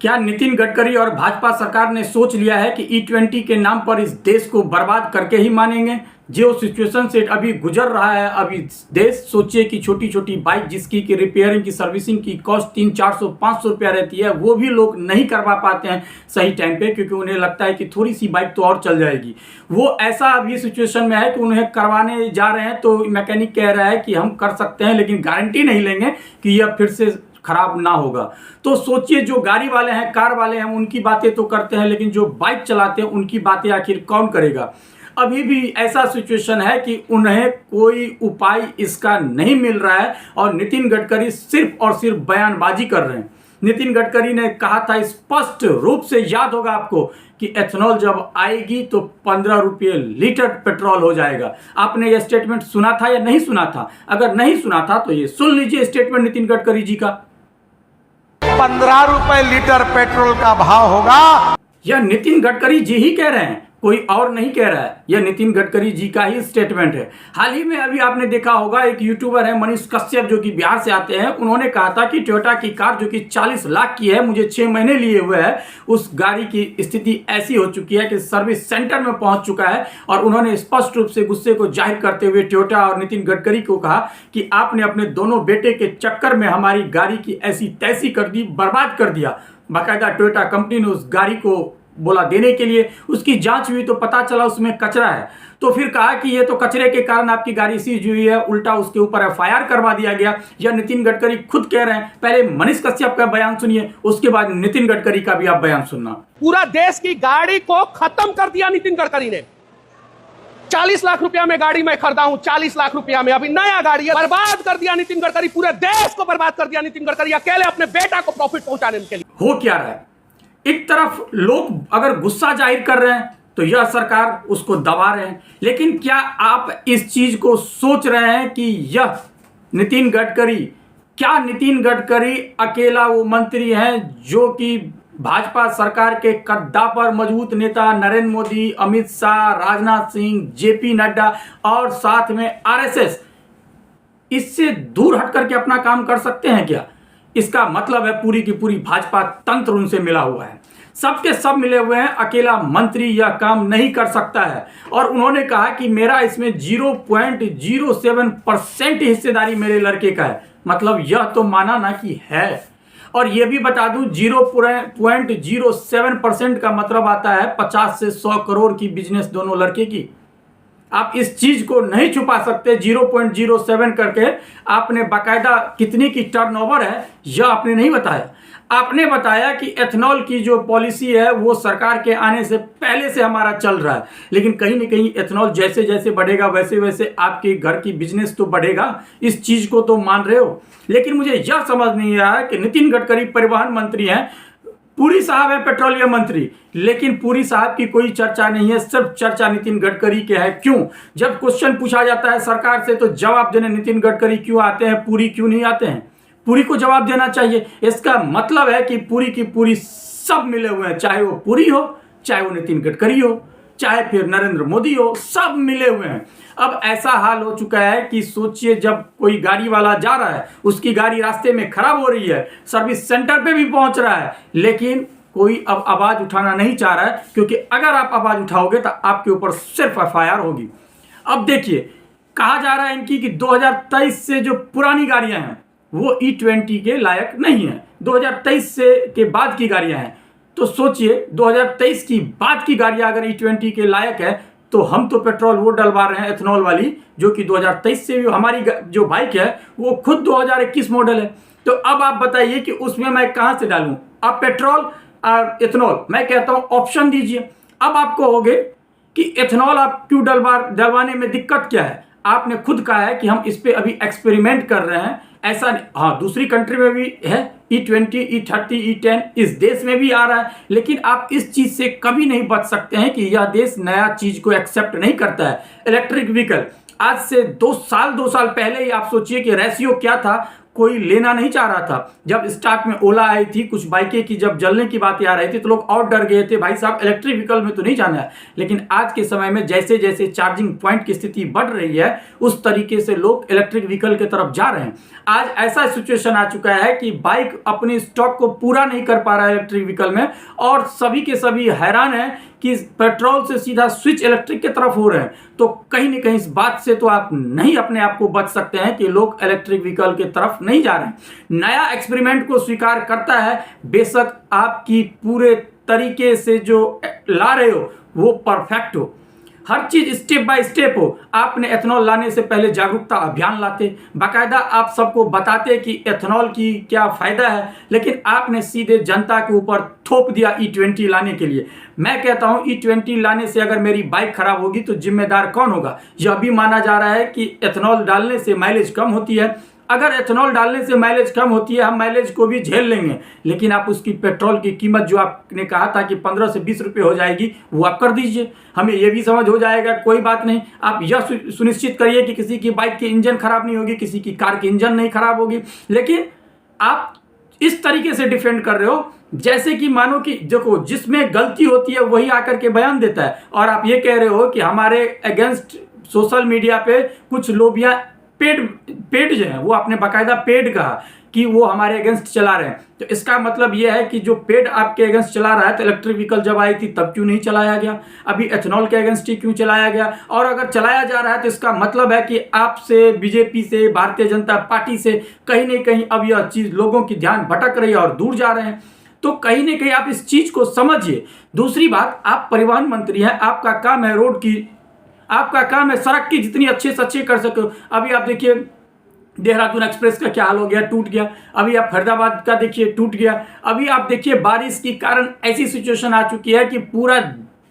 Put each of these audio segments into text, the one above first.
क्या नितिन गडकरी और भाजपा सरकार ने सोच लिया है कि E20 के नाम पर इस देश को बर्बाद करके ही मानेंगे? जो सिचुएशन से अभी गुजर रहा है अभी देश, सोचिए कि छोटी छोटी बाइक जिसकी की रिपेयरिंग की सर्विसिंग की कॉस्ट 300-400-500 रुपया रहती है, वो भी लोग नहीं करवा पाते हैं सही टाइम पे, क्योंकि उन्हें लगता है कि थोड़ी सी बाइक तो और चल जाएगी। वो ऐसा अभी सिचुएशन में है कि उन्हें करवाने जा रहे हैं तो मैकेनिक कह रहा है कि हम कर सकते हैं, लेकिन गारंटी नहीं लेंगे कि यह फिर से खराब ना होगा। तो सोचिए, जो गाड़ी वाले हैं, कार वाले हैं, उनकी बातें तो करते हैं, लेकिन जो बाइक चलाते हैं उनकी बातें आखिर कौन करेगा? अभी भी ऐसा सिचुएशन है कि उन्हें कोई उपाय इसका नहीं मिल रहा है और नितिन गडकरी सिर्फ और सिर्फ बयानबाजी कर रहे हैं। नितिन गडकरी ने कहा था स्पष्ट रूप से, याद होगा आपको, कि एथेनॉल जब आएगी तो 15 रुपये लीटर पेट्रोल हो जाएगा। आपने यह स्टेटमेंट सुना था या नहीं सुना था? अगर नहीं सुना था तो ये सुन लीजिए स्टेटमेंट नितिन गडकरी जी का। 15 रुपए लीटर पेट्रोल का भाव होगा। यह नितिन गडकरी जी ही कह रहे हैं, कोई और नहीं कह रहा है। यह नितिन गडकरी जी का ही स्टेटमेंट है। हाल ही में अभी आपने देखा होगा, एक यूट्यूबर है मनीष कश्यप, जो कि बिहार से आते हैं, उन्होंने कहा था कि टोयोटा की कार जो कि 40 लाख की है, मुझे 6 महीने लिए हुए है, उस गाड़ी की स्थिति ऐसी हो चुकी है कि सर्विस सेंटर में पहुंच चुका है। और उन्होंने स्पष्ट रूप से गुस्से को जाहिर करते हुए टोयोटा और नितिन गडकरी को कहा कि आपने अपने दोनों बेटे के चक्कर में हमारी गाड़ी की ऐसी तैसी कर दी, बर्बाद कर दिया। बाकायदा टोयोटा कंपनी ने उस गाड़ी को बोला देने के लिए, उसकी जांच हुई तो पता चला उसमें कचरा है। तो फिर कहा कि ये तो कचरे के कारण आपकी गाड़ी सीज हुई है, उल्टा उसके ऊपर FIR करवा दिया गया। यह नितिन गडकरी खुद कह रहे हैं। पहले मनीष कश्यप का बयान सुनिए, उसके बाद नितिन गडकरी का भी आप बयान सुनना। पूरा देश की गाड़ी को खत्म कर दिया नितिन गडकरी ने। 40 लाख रुपया में गाड़ी मैं खरीदा हूं, 40 लाख रुपया में अभी नया गाड़ी है, बर्बाद कर दिया नितिन गडकरी। पूरे देश को बर्बाद कर दिया नितिन गडकरी, अकेले अपने बेटा को प्रॉफिट पहुंचाने के लिए। हो क्या रहा है? एक तरफ लोग अगर गुस्सा जाहिर कर रहे हैं तो यह सरकार उसको दबा रहे हैं, लेकिन क्या आप इस चीज को सोच रहे हैं कि यह नितिन गडकरी अकेला वो मंत्री है जो कि भाजपा सरकार के कद्दावर मजबूत नेता नरेंद्र मोदी, अमित शाह, राजनाथ सिंह, JP नड्डा और साथ में RSS इससे दूर हट करके अपना काम कर सकते हैं क्या? इसका मतलब है पूरी की पूरी भाजपा तंत्र उनसे मिला हुआ है, सबके सब मिले हुए हैं। अकेला मंत्री यह काम नहीं कर सकता है। और उन्होंने कहा कि मेरा इसमें 0.07% हिस्सेदारी मेरे लड़के का है। मतलब यह तो माना ना कि है। और यह भी बता दूं, 0.07% का मतलब आता है 50 से 100 करोड़ की बिजनेस दोनों लड़के की। आप इस चीज को नहीं छुपा सकते। 0.07 करके आपने बाकायदा कितनी की टर्नओवर है यह आपने नहीं बताया। आपने बताया कि एथेनॉल की जो पॉलिसी है वो सरकार के आने से पहले से हमारा चल रहा है, लेकिन कहीं ना कहीं एथेनॉल जैसे जैसे बढ़ेगा वैसे वैसे आपके घर की बिजनेस तो बढ़ेगा। इस चीज को तो मान रहे हो, लेकिन मुझे यह समझ नहीं आ रहा कि नितिन गडकरी परिवहन मंत्री हैं, पुरी साहब है पेट्रोलियम मंत्री, लेकिन पुरी साहब की कोई चर्चा नहीं है, सिर्फ चर्चा नितिन गडकरी के है। क्यों? जब क्वेश्चन पूछा जाता है सरकार से तो जवाब देने नितिन गडकरी क्यों आते हैं, पुरी क्यों नहीं आते हैं? पुरी को जवाब देना चाहिए। इसका मतलब है कि पूरी की पूरी सब मिले हुए हैं, चाहे वो पुरी हो, चाहे वो नितिन गडकरी हो, चाहे फिर नरेंद्र मोदी हो, सब मिले हुए हैं। अब ऐसा हाल हो चुका है कि सोचिए, जब कोई गाड़ी वाला जा रहा है, उसकी गाड़ी रास्ते में खराब हो रही है, सर्विस सेंटर पे भी पहुंच रहा है, लेकिन कोई अब आवाज उठाना नहीं चाह रहा है, क्योंकि अगर आप आवाज उठाओगे तो आपके ऊपर सिर्फ FIR होगी। अब देखिए, कहा जा रहा है इनकी कि 2023 से जो पुरानी गाड़ियां हैं वो E20 के लायक नहीं है, 2023 से के बाद की गाड़ियां हैं। तो सोचिए, 2023 की बाद की गाड़ियां अगर E20 के लायक है तो हम तो पेट्रोल वो डलवा रहे हैं एथेनॉल वाली, जो कि 2023 से भी हमारी जो बाइक है वो खुद 2021 मॉडल है। तो अब आप बताइए कि उसमें मैं कहां से डालूं? आप पेट्रोल और एथेनॉल, मैं कहता हूं ऑप्शन दीजिए। अब आप कहोगे कि एथेनॉल आप क्यों डलवाने में दिक्कत क्या है? आपने खुद कहा है कि हम इस पे अभी एक्सपेरिमेंट कर रहे हैं। ऐसा हाँ, दूसरी कंट्री में भी है, E20, E30, E10 इस देश में भी आ रहा है, लेकिन आप इस चीज से कभी नहीं बच सकते हैं कि यह देश नया चीज को एक्सेप्ट नहीं करता है। इलेक्ट्रिक व्हीकल आज से 2 साल पहले ही आप सोचिए कि रेशियो क्या था, कोई लेना नहीं चाह रहा था। जब स्टार्ट में ओला आई थी, कुछ बाइकें की जब जलने की बातें आ रही थी तो लोग और डर गए थे, भाई साहब इलेक्ट्रिक व्हीकल में तो नहीं जाना है। लेकिन आज के समय में जैसे जैसे चार्जिंग पॉइंट की स्थिति बढ़ रही है उस तरीके से लोग इलेक्ट्रिक व्हीकल की तरफ जा रहे हैं। आज ऐसा सिचुएशन आ चुका है कि बाइक अपनी स्टॉक को पूरा नहीं कर पा रहा है इलेक्ट्रिक व्हीकल में, और सभी के सभी हैरान हैं कि पेट्रोल से सीधा स्विच इलेक्ट्रिक की तरफ हो रहे हैं। तो कहीं ना कहीं इस बात से तो आप नहीं अपने आप को बच सकते हैं कि लोग इलेक्ट्रिक व्हीकल की तरफ नहीं जा रहे हैं। नया एक्सपेरिमेंट को स्वीकार करता है, बेशक आपकी पूरे तरीके से जो ला रहे हो वो परफेक्ट हो, हर चीज स्टेप बाय स्टेप हो। आपने एथेनॉल लाने से पहले जागरूकता अभियान लाते, बाकायदा आप सबको बताते कि एथेनॉल की क्या फायदा है, लेकिन आपने सीधे जनता के ऊपर थोप दिया E20 लाने के लिए। मैं कहता हूं E20 लाने से अगर मेरी बाइक खराब होगी तो जिम्मेदार कौन होगा? यह भी माना जा रहा है कि एथेनॉल डालने से माइलेज कम होती है। अगर एथेनॉल डालने से माइलेज कम होती है, हम माइलेज को भी झेल लेंगे, लेकिन आप उसकी पेट्रोल की कीमत जो आपने कहा था कि 15 से 20 रुपये हो जाएगी वो आप कर दीजिए, हमें ये भी समझ हो जाएगा, कोई बात नहीं। आप यह सुनिश्चित करिए कि किसी की बाइक की इंजन खराब नहीं होगी, किसी की कार की इंजन नहीं खराब होगी। लेकिन आप इस तरीके से डिफेंड कर रहे हो जैसे कि मानो कि देखो जिसमें गलती होती है वही आकर के बयान देता है, और आप ये कह रहे हो कि हमारे अगेंस्ट सोशल मीडिया पे कुछ लोबियां पेड जो है वो आपने बाकायदा पेड कहा कि वो हमारे अगेंस्ट चला रहे हैं। तो इसका मतलब ये है कि जो पेड आपके अगेंस्ट चला रहा है, तो इलेक्ट्रिक व्हीकल जब आई थी तब क्यों नहीं चलाया गया, अभी एथेनॉल के अगेंस्ट ही क्यों चलाया गया? और अगर चलाया जा रहा है तो इसका मतलब है कि आपसे, बीजेपी से, भारतीय जनता पार्टी से कहीं ना कहीं अब यह चीज लोगों की ध्यान भटक रही है और दूर जा रहे हैं। तो कहीं ना कहीं आप इस चीज को समझिए। दूसरी बात, आप परिवहन मंत्री हैं, आपका काम है रोड की, आपका काम है सड़क की जितनी अच्छे से अच्छे कर सको। अभी आप देखिए देहरादून एक्सप्रेस का क्या हाल हो गया, टूट गया। अभी आप फरीदाबाद का देखिए, टूट गया। अभी आप देखिए बारिश के कारण ऐसी सिचुएशन आ चुकी है कि पूरा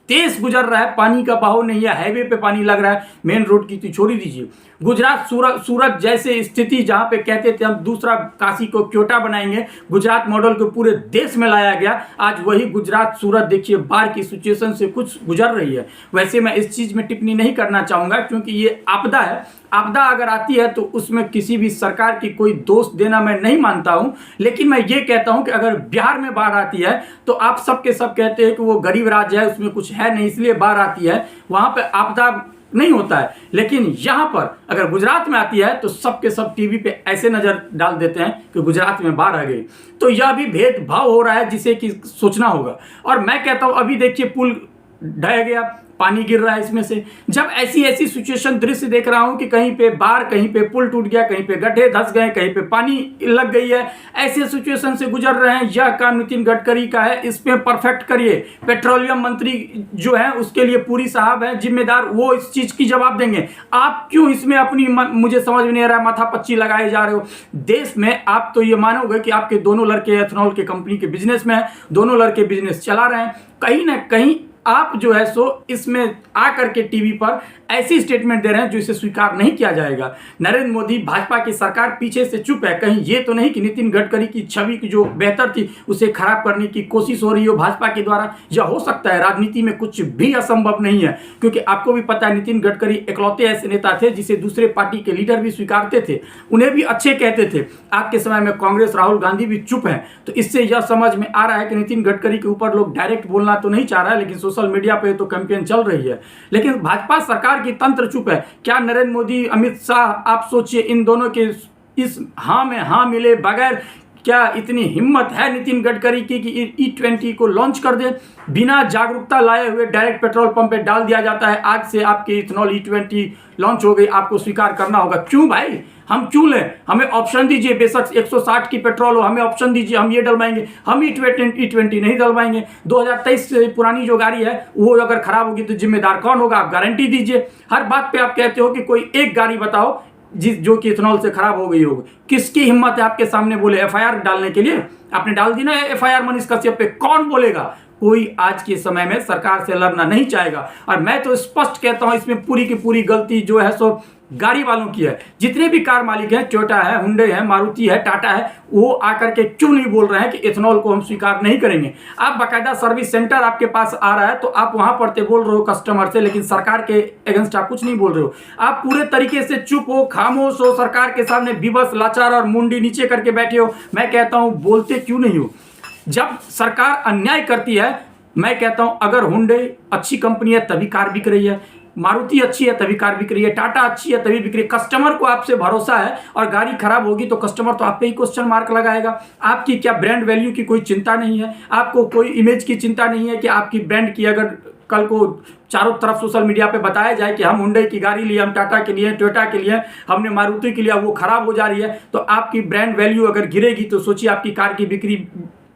देश गुजर रहा है, पानी का बहाव नहीं है, हाईवे पे पानी लग रहा है, मेन रोड की तो छोड़ ही दीजिए। गुजरात सूरत जैसे स्थिति जहां पे कहते थे हम दूसरा काशी को क्योटा बनाएंगे, गुजरात मॉडल को पूरे देश में लाया गया, आज वही गुजरात सूरत देखिए बाढ़ की सिचुएशन से कुछ गुजर रही है। वैसे मैं इस चीज में टिप्पणी नहीं करना चाहूंगा क्योंकि ये आपदा है। आपदा अगर आती है तो उसमें किसी भी सरकार की कोई दोष देना मैं नहीं मानता हूं, लेकिन मैं ये कहता हूं कि अगर बिहार में बाढ़ आती है तो आप सबके सब कहते हैं कि वो गरीब राज्य है, उसमें कुछ है नहीं इसलिए बाढ़ आती है, वहां पे आपदा नहीं होता है। लेकिन यहां पर अगर गुजरात में आती है तो सबके सब टीवी पे ऐसे नजर डाल देते हैं कि गुजरात में बाढ़ आ गई। तो यह भी भेदभाव हो रहा है जिसे कि सोचना होगा। और मैं कहता हूं अभी देखिए पुल ढह गया, पानी गिर रहा है इसमें से। जब ऐसी सिचुएशन दृश्य देख रहा हूं कि कहीं पे बाढ़, कहीं पे पुल टूट गया, कहीं पे गड्ढे धंस गए, कहीं पे पानी लग गई है, ऐसे सिचुएशन से गुजर रहे हैं। यह काम नितिन गडकरी का है, इसमें परफेक्ट करिए। पेट्रोलियम मंत्री जो है उसके लिए पूरी साहब है जिम्मेदार, वो इस चीज की जवाब देंगे। आप क्यों इसमें अपनी मुझे समझ में नहीं आ रहा माथा पच्ची लगाए जा रहे हो। देश में आप तो ये मानोगे कि आपके दोनों लड़के एथेनॉल के कंपनी के बिजनेस में है, दोनों लड़के बिजनेस चला रहे हैं, कहीं ना कहीं आप जो है सो इसमें आकर के टीवी पर ऐसी स्टेटमेंट दे रहे हैं जो इसे स्वीकार नहीं किया जाएगा। नरेंद्र मोदी, भाजपा की सरकार पीछे से चुप है। कहीं ये तो नहीं कि नितिन गडकरी की छवि की जो बेहतर थी उसे खराब करने की कोशिश हो रही हो भाजपा के द्वारा। यह हो सकता है, राजनीति में कुछ भी असंभव नहीं है, क्योंकि आपको भी पता है नितिन गडकरी इकलौते ऐसे नेता थे जिसे दूसरे पार्टी के लीडर भी स्वीकारते थे, उन्हें भी अच्छे कहते थे। आज के समय में कांग्रेस, राहुल गांधी भी चुप है। तो इससे यह समझ में आ रहा है कि नितिन गडकरी के ऊपर लोग डायरेक्ट बोलना तो नहीं चाह रहा है, लेकिन सोशल मीडिया पे तो कैंपेन चल रही है। लेकिन भाजपा सरकार की तंत्र चुप है। क्या नरेंद्र मोदी, अमित शाह, आप सोचिए इन दोनों के इस हाँ में हाँ मिले बगैर क्या इतनी हिम्मत है नितिन गडकरी की कि E20 को लॉन्च कर दे? बिना जागरूकता लाए हुए डायरेक्ट पेट्रोल पंप पे डाल दिया जाता है। आज से आपके इथेनॉल E20 लॉन्च हो गई, आपको स्वीकार करना होगा। क्यों भाई, हम क्यों लें? हमें ऑप्शन दीजिए, बेशक 160 की पेट्रोल हो, हमें ऑप्शन दीजिए, हम ये डलवाएंगे। हम E20 नहीं डलवाएंगे। 2023 से पुरानी जो गाड़ी है वो अगर खराब होगी तो जिम्मेदार कौन होगा? आप गारंटी दीजिए। हर बात पे आप कहते हो कि कोई एक गाड़ी बताओ जो कि इथेनॉल से खराब हो गई होगी। किसकी हिम्मत है आपके सामने बोले? FIR डालने के लिए आपने डाल दी ना FIR मनीष कश्यप पे, कौन बोलेगा? कोई आज के समय में सरकार से लड़ना नहीं चाहेगा। और मैं तो स्पष्ट कहता हूं, इसमें पूरी की पूरी गलती जो है सो गाड़ी वालों की है। जितने भी कार मालिक हैं, टोयोटा है, हुंडई है, मारुति है, टाटा है, वो आकर के क्यों नहीं बोल रहे हैं कि इथेनॉल को हम स्वीकार नहीं करेंगे। आप बाकायदा सर्विस सेंटर आपके पास आ रहा है तो आप वहां पढ़ते बोल रहे हो कस्टमर से, लेकिन सरकार के अगेंस्ट आप कुछ नहीं बोल रहे हो। आप पूरे तरीके से चुप हो, खामोश हो, सरकार के सामने विवश, लाचार और मुंडी नीचे करके बैठे हो। मैं कहता हूं बोलते क्यों नहीं हो। जब सरकार अन्याय करती है, मैं कहता हूं अगर हुंडई अच्छी कंपनी है तभी कार बिक रही है, मारुति अच्छी है तभी कार बिक रही है, टाटा अच्छी है तभी बिक रही है। कस्टमर को आपसे भरोसा है और गाड़ी खराब होगी तो कस्टमर तो आप पे ही क्वेश्चन मार्क लगाएगा। आपकी क्या ब्रांड वैल्यू की कोई चिंता नहीं है, आपको कोई इमेज की चिंता नहीं है कि आपकी ब्रांड की अगर कल को चारों तरफ सोशल मीडिया पे बताया जाए कि हम हुंडई की गाड़ी लिए, हम टाटा के लिए, टोयोटा के लिए, हमने मारुति के लिए, वो खराब हो जा रही है, तो आपकी ब्रांड वैल्यू अगर गिरेगी तो सोचिए आपकी कार की बिक्री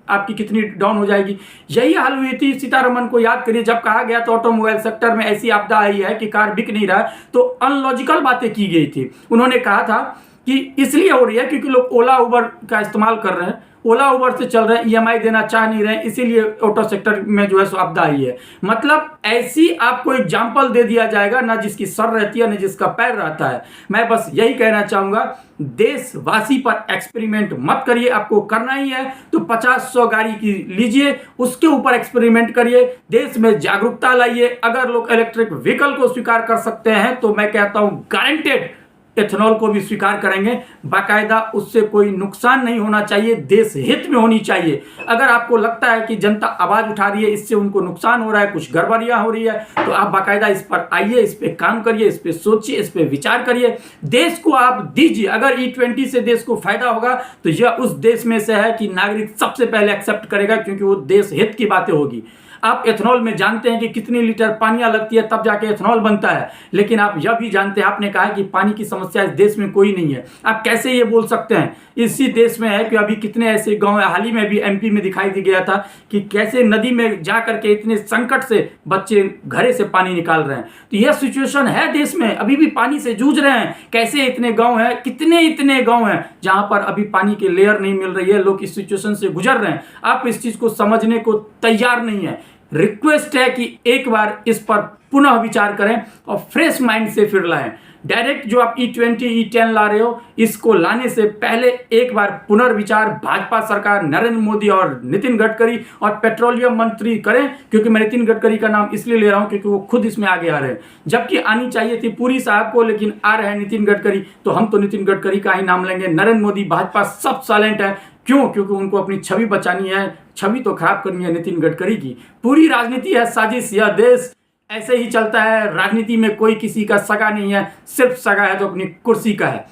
आपकी कितनी डाउन हो जाएगी। यही हाल हुई थी सीतारमन को याद करिए, जब कहा गया तो ऑटोमोबाइल सेक्टर में ऐसी आपदा आई है कि कार बिक नहीं रहा है, तो अनलॉजिकल बातें की गई थी। उन्होंने कहा था कि इसलिए हो रही है क्योंकि लोग ओला उबर का इस्तेमाल कर रहे हैं, ओला उबर से चल रहे हैं, ईएमआई देना चाह नहीं रहे हैं, इसीलिए ऑटो सेक्टर में जो है सो आपदा आई है। मतलब ऐसी आपको एग्जाम्पल दे दिया जाएगा, ना जिसकी सर रहती है ना जिसका पैर रहता है। मैं बस यही कहना चाहूंगा, देशवासी पर एक्सपेरिमेंट मत करिए। आपको करना ही है तो 50-100 गाड़ी की लीजिए, उसके ऊपर एक्सपेरिमेंट करिए, देश में जागरूकता लाइए। अगर लोग इलेक्ट्रिक व्हीकल को स्वीकार कर सकते हैं तो मैं कहता हूं गारंटेड एथेनॉल को भी स्वीकार करेंगे। बाकायदा उससे कोई नुकसान नहीं होना चाहिए, देश हित में होनी चाहिए। अगर आपको लगता है कि जनता आवाज उठा रही है, इससे उनको नुकसान हो रहा है, कुछ गड़बड़ियां हो रही है, तो आप बाकायदा इस पर आइए, इस पे काम करिए, इस पे सोचिए, इस पे विचार करिए, देश को आप दीजिए। अगर E20 से देश को फायदा होगा तो यह उस देश में से है कि नागरिक सबसे पहले एक्सेप्ट करेगा, क्योंकि वो देश हित की बातें होगी। आप एथेनॉल में जानते हैं कि कितनी लीटर पानियां लगती है तब जाके एथेनॉल बनता है, लेकिन आप यह भी जानते हैं, आपने कहा कि पानी की समस्या इस देश में कोई नहीं है। आप कैसे ये बोल सकते हैं? इसी देश में है कि अभी कितने ऐसे गांव, हाल ही में भी MP में दिखाई दे गया था कि कैसे नदी में जा करके इतने संकट से बच्चे घरे से पानी निकाल रहे हैं। तो यह सिचुएशन है देश में, अभी भी पानी से जूझ रहे हैं। कैसे इतने गांव हैं, कितने इतने गांव हैं जहां पर अभी पानी की लेयर नहीं मिल रही है, लोग इस सिचुएशन से गुजर रहे हैं। आप इस चीज को समझने को तैयार नहीं है। रिक्वेस्ट है कि एक बार इस पर पुनः विचार करें और फ्रेश माइंड से फिर लाएं। डायरेक्ट जो आप E20, E10 ला रहे हो, इसको लाने से पहले एक बार पुनर्विचार भाजपा सरकार, नरेंद्र मोदी और नितिन गडकरी और पेट्रोलियम मंत्री करें। क्योंकि मैं नितिन गडकरी का नाम इसलिए ले रहा हूं क्योंकि वो खुद इसमें आगे आ रहे हैं, जबकि आनी चाहिए थी पूरी साहब को, लेकिन आ रहे हैं नितिन गडकरी, तो हम तो नितिन गडकरी का ही नाम लेंगे। नरेंद्र मोदी, भाजपा सब साइलेंट है। क्यों? क्योंकि उनको अपनी छवि बचानी है, छवि तो खराब करनी है नितिन गडकरी की। पूरी राजनीति है साजिश, यह देश ऐसे ही चलता है। राजनीति में कोई किसी का सगा नहीं है, सिर्फ सगा है तो अपनी कुर्सी का है।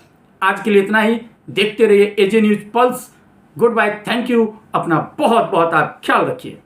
आज के लिए इतना ही। देखते रहिए AJ news pulse. Good bye, thank you. अपना बहुत बहुत आप ख्याल रखिए।